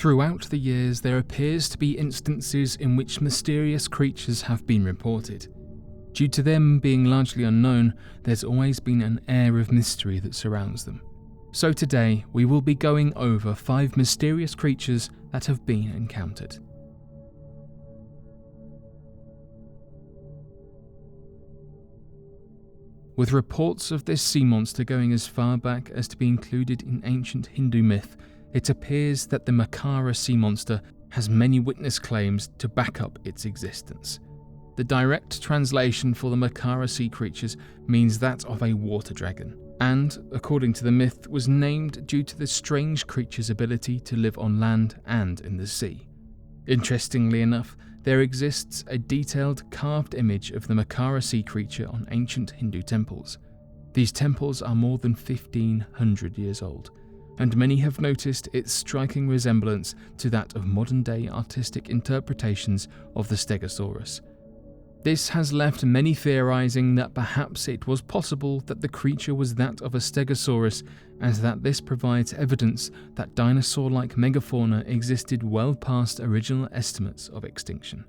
Throughout the years, there appears to be instances in which mysterious creatures have been reported. Due to them being largely unknown, there's always been an air of mystery that surrounds them. So today, we will be going over 5 mysterious creatures that have been encountered. With reports of this sea monster going as far back as to be included in ancient Hindu myth, it appears that the makara sea monster has many witness claims to back up its existence. The direct translation for the makara sea creatures means that of a water dragon, and, according to the myth, was named due to the strange creature's ability to live on land and in the sea. Interestingly enough, there exists a detailed carved image of the makara sea creature on ancient Hindu temples. These temples are more than 1,500 years old, and many have noticed its striking resemblance to that of modern-day artistic interpretations of the Stegosaurus. This has left many theorizing that perhaps it was possible that the creature was that of a Stegosaurus, and that this provides evidence that dinosaur-like megafauna existed well past original estimates of extinction.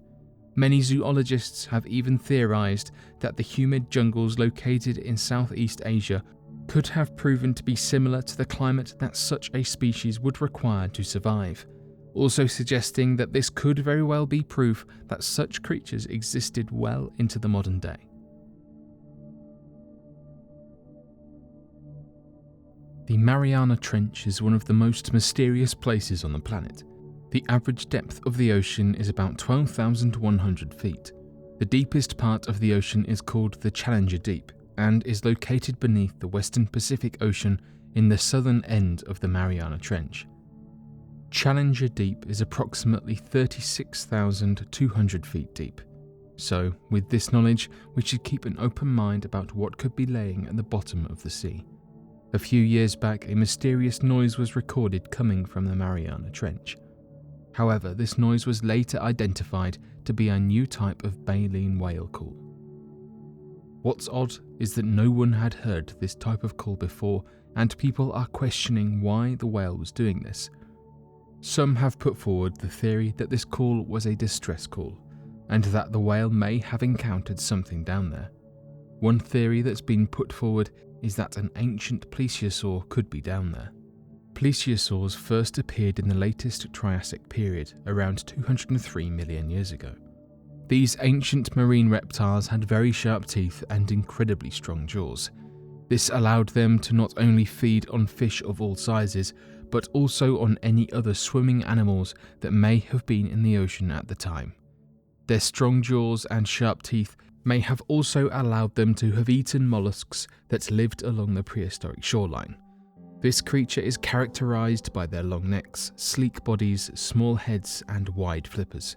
Many zoologists have even theorized that the humid jungles located in Southeast Asia could have proven to be similar to the climate that such a species would require to survive, also suggesting that this could very well be proof that such creatures existed well into the modern day. The Mariana Trench is one of the most mysterious places on the planet. The average depth of the ocean is about 12,100 feet. The deepest part of the ocean is called the Challenger Deep and is located beneath the Western Pacific Ocean in the southern end of the Mariana Trench. Challenger Deep is approximately 36,200 feet deep. So, with this knowledge, we should keep an open mind about what could be laying at the bottom of the sea. A few years back, a mysterious noise was recorded coming from the Mariana Trench. However, this noise was later identified to be a new type of baleen whale call. What's odd is that no one had heard this type of call before, and people are questioning why the whale was doing this. Some have put forward the theory that this call was a distress call, and that the whale may have encountered something down there. One theory that's been put forward is that an ancient plesiosaur could be down there. Plesiosaurs first appeared in the latest Triassic period, around 203 million years ago. These ancient marine reptiles had very sharp teeth and incredibly strong jaws. This allowed them to not only feed on fish of all sizes, but also on any other swimming animals that may have been in the ocean at the time. Their strong jaws and sharp teeth may have also allowed them to have eaten mollusks that lived along the prehistoric shoreline. This creature is characterized by their long necks, sleek bodies, small heads, and wide flippers.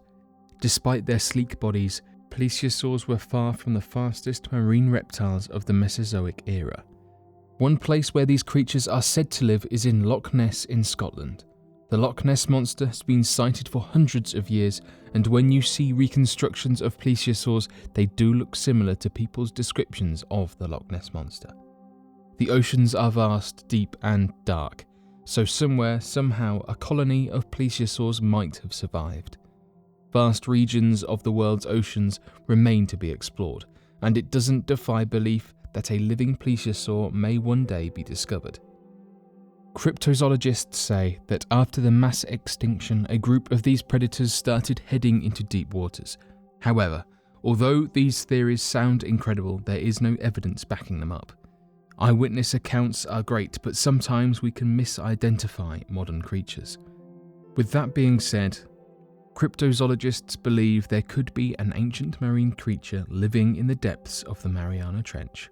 Despite their sleek bodies, plesiosaurs were far from the fastest marine reptiles of the Mesozoic era. One place where these creatures are said to live is in Loch Ness in Scotland. The Loch Ness monster has been sighted for hundreds of years, and when you see reconstructions of plesiosaurs, they do look similar to people's descriptions of the Loch Ness monster. The oceans are vast, deep, and dark, so somewhere, somehow, a colony of plesiosaurs might have survived. Vast regions of the world's oceans remain to be explored, and it doesn't defy belief that a living plesiosaur may one day be discovered. Cryptozoologists say that after the mass extinction, a group of these predators started heading into deep waters. However, although these theories sound incredible, there is no evidence backing them up. Eyewitness accounts are great, but sometimes we can misidentify modern creatures. With that being said, cryptozoologists believe there could be an ancient marine creature living in the depths of the Mariana Trench.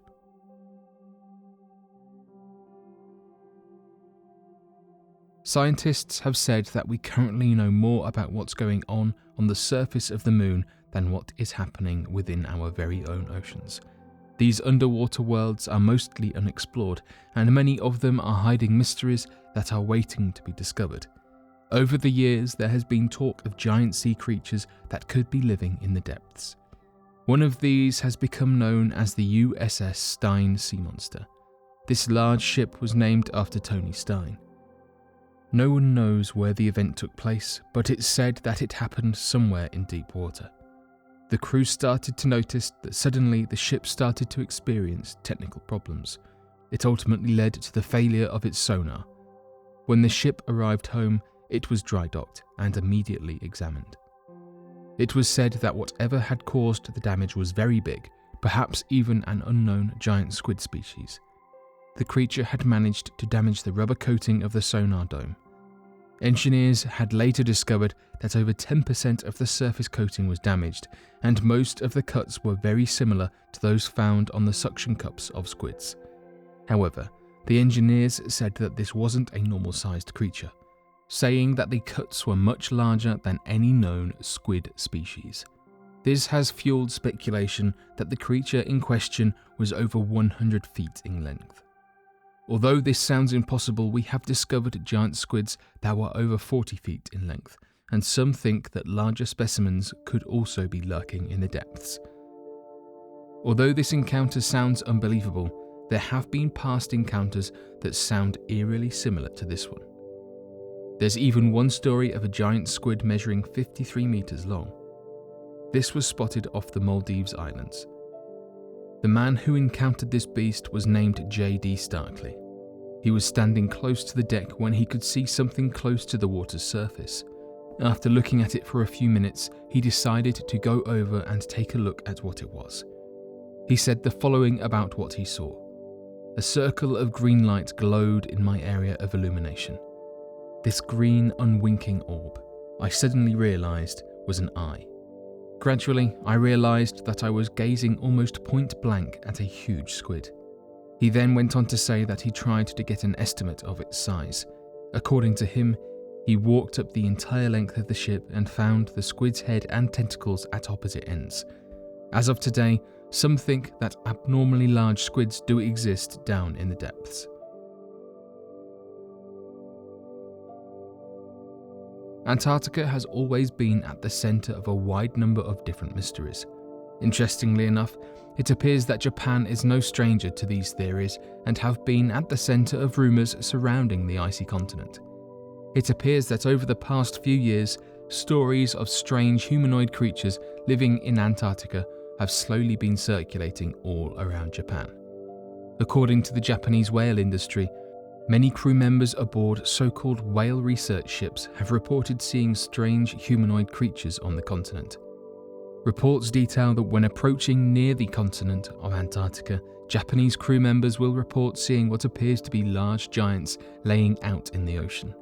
Scientists have said that we currently know more about what's going on the surface of the moon than what is happening within our very own oceans. These underwater worlds are mostly unexplored, and many of them are hiding mysteries that are waiting to be discovered. Over the years, there has been talk of giant sea creatures that could be living in the depths. One of these has become known as the USS Stein sea monster. This large ship was named after Tony Stein. No one knows where the event took place, but it's said that it happened somewhere in deep water. The crew started to notice that suddenly the ship started to experience technical problems. It ultimately led to the failure of its sonar. When the ship arrived home, it was dry docked and immediately examined. It was said that whatever had caused the damage was very big, perhaps even an unknown giant squid species. The creature had managed to damage the rubber coating of the sonar dome. Engineers had later discovered that over 10% of the surface coating was damaged, and most of the cuts were very similar to those found on the suction cups of squids. However, the engineers said that this wasn't a normal-sized creature, saying that the cuts were much larger than any known squid species. This has fueled speculation that the creature in question was over 100 feet in length. Although this sounds impossible, we have discovered giant squids that were over 40 feet in length, and some think that larger specimens could also be lurking in the depths. Although this encounter sounds unbelievable, there have been past encounters that sound eerily similar to this one. There's even one story of a giant squid measuring 53 meters long. This was spotted off the Maldives Islands. The man who encountered this beast was named J.D. Starkley. He was standing close to the deck when he could see something close to the water's surface. After looking at it for a few minutes, he decided to go over and take a look at what it was. He said the following about what he saw. A circle of green light glowed in my area of illumination. This green, unwinking orb, I suddenly realized, was an eye. Gradually, I realized that I was gazing almost point blank at a huge squid. He then went on to say that he tried to get an estimate of its size. According to him, he walked up the entire length of the ship and found the squid's head and tentacles at opposite ends. As of today, some think that abnormally large squids do exist down in the depths. Antarctica has always been at the centre of a wide number of different mysteries. Interestingly enough, it appears that Japan is no stranger to these theories and have been at the centre of rumours surrounding the icy continent. It appears that over the past few years, stories of strange humanoid creatures living in Antarctica have slowly been circulating all around Japan. According to the Japanese whale industry, many crew members aboard so-called whale research ships have reported seeing strange humanoid creatures on the continent. Reports detail that when approaching near the continent of Antarctica, Japanese crew members will report seeing what appears to be large giants laying out in the ocean.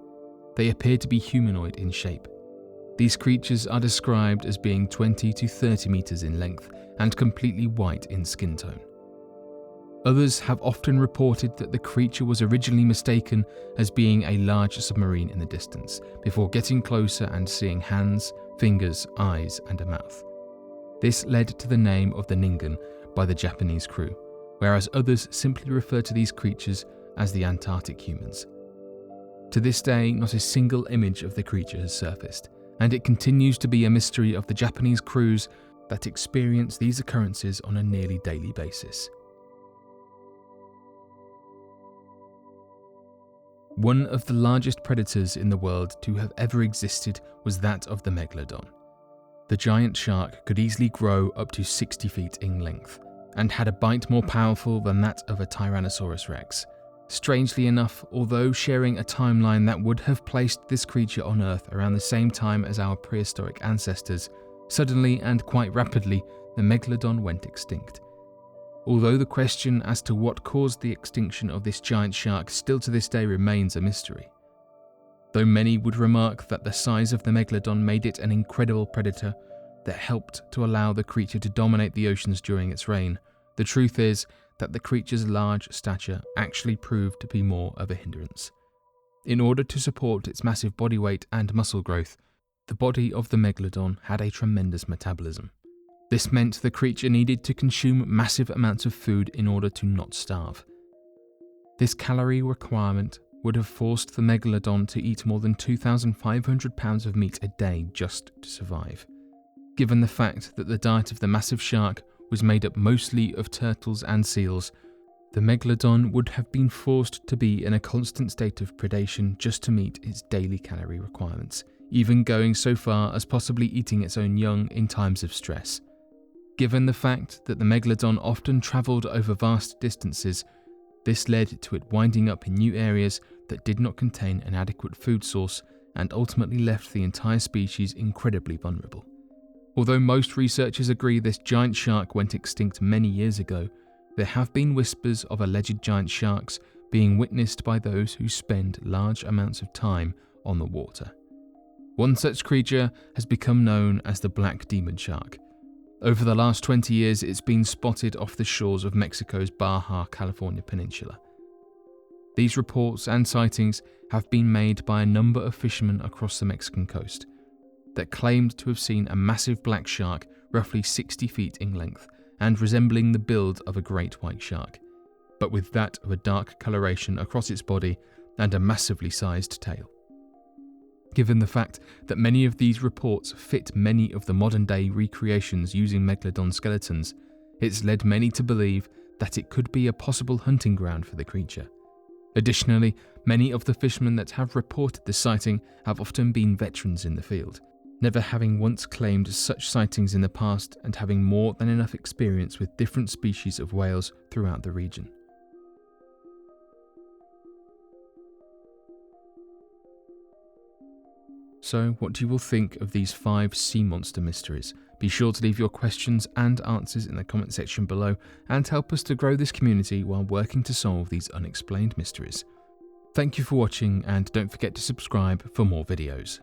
They appear to be humanoid in shape. These creatures are described as being 20 to 30 meters in length and completely white in skin tone. Others have often reported that the creature was originally mistaken as being a large submarine in the distance, before getting closer and seeing hands, fingers, eyes, and a mouth. This led to the name of the Ningen by the Japanese crew, whereas others simply refer to these creatures as the Antarctic humans. To this day, not a single image of the creature has surfaced, and it continues to be a mystery of the Japanese crews that experience these occurrences on a nearly daily basis. One of the largest predators in the world to have ever existed was that of the megalodon. The giant shark could easily grow up to 60 feet in length, and had a bite more powerful than that of a Tyrannosaurus rex. Strangely enough, although sharing a timeline that would have placed this creature on Earth around the same time as our prehistoric ancestors, suddenly and quite rapidly, the megalodon went extinct. Although the question as to what caused the extinction of this giant shark still to this day remains a mystery. Though many would remark that the size of the megalodon made it an incredible predator that helped to allow the creature to dominate the oceans during its reign, the truth is that the creature's large stature actually proved to be more of a hindrance. In order to support its massive body weight and muscle growth, the body of the megalodon had a tremendous metabolism. This meant the creature needed to consume massive amounts of food in order to not starve. This calorie requirement would have forced the megalodon to eat more than 2,500 pounds of meat a day just to survive. Given the fact that the diet of the massive shark was made up mostly of turtles and seals, The megalodon would have been forced to be in a constant state of predation just to meet its daily calorie requirements, even going so far as possibly eating its own young in times of stress. Given the fact that the megalodon often travelled over vast distances, this led to it winding up in new areas that did not contain an adequate food source and ultimately left the entire species incredibly vulnerable. Although most researchers agree this giant shark went extinct many years ago, there have been whispers of alleged giant sharks being witnessed by those who spend large amounts of time on the water. One such creature has become known as the black demon shark. Over the last 20 years, it's been spotted off the shores of Mexico's Baja California peninsula. These reports and sightings have been made by a number of fishermen across the Mexican coast that claimed to have seen a massive black shark roughly 60 feet in length and resembling the build of a great white shark, but with that of a dark coloration across its body and a massively sized tail. Given the fact that many of these reports fit many of the modern-day recreations using megalodon skeletons, it's led many to believe that it could be a possible hunting ground for the creature. Additionally, many of the fishermen that have reported the sighting have often been veterans in the field, never having once claimed such sightings in the past and having more than enough experience with different species of whales throughout the region. So, what do you all think of these 5 sea monster mysteries? Be sure to leave your questions and answers in the comment section below and help us to grow this community while working to solve these unexplained mysteries. Thank you for watching, and don't forget to subscribe for more videos.